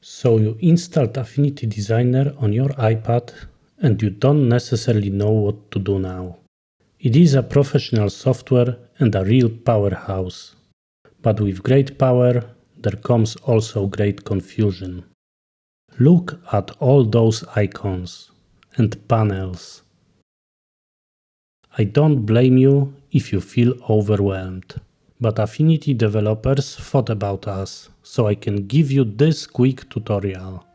So you installed Affinity Designer on your iPad and you don't necessarily know what to do now. It is a professional software and a real powerhouse. But with great power, there comes also great confusion. Look at all those icons and panels. I don't blame you if you feel overwhelmed. But Affinity developers thought about us, so I can give you this quick tutorial.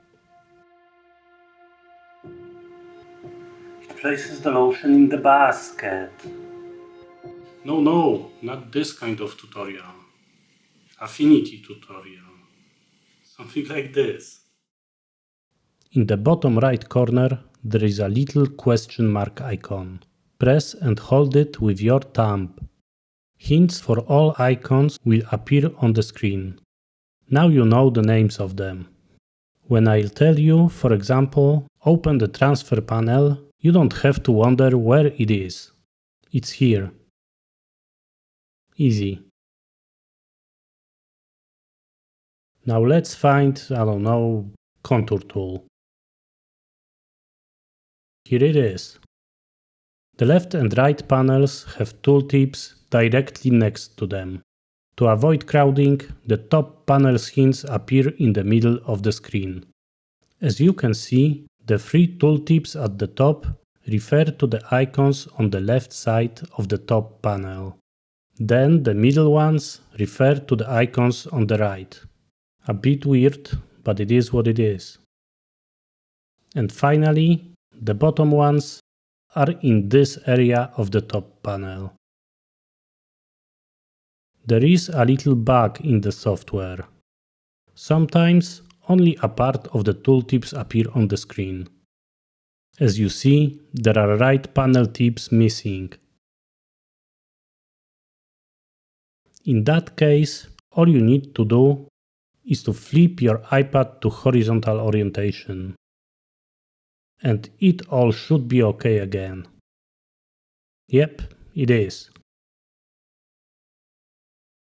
It places the lotion in the basket. No, not this kind of tutorial. Affinity tutorial. Something like this. In the bottom right corner, there is a little question mark icon. Press and hold it with your thumb. Hints for all icons will appear on the screen. Now you know the names of them. When I'll tell you, for example, open the transfer panel, you don't have to wonder where it is. It's here. Easy. Now let's find, contour tool. Here it is. The left and right panels have tooltips directly next to them. To avoid crowding, the top panel's hints appear in the middle of the screen. As you can see, the three tooltips at the top refer to the icons on the left side of the top panel. Then the middle ones refer to the icons on the right. A bit weird, but it is what it is. And finally, the bottom ones are in this area of the top panel. There is a little bug in the software. Sometimes only a part of the tooltips appear on the screen. As you see, there are right panel tips missing. In that case, all you need to do is to flip your iPad to horizontal orientation. And it all should be okay again. Yep, it is.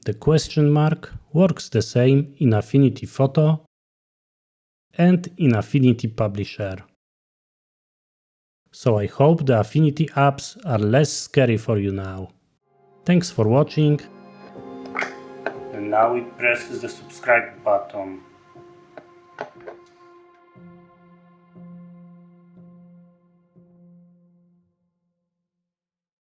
The question mark works the same in Affinity Photo and in Affinity Publisher. So I hope the Affinity apps are less scary for you now. Thanks for watching. And now it presses the subscribe button.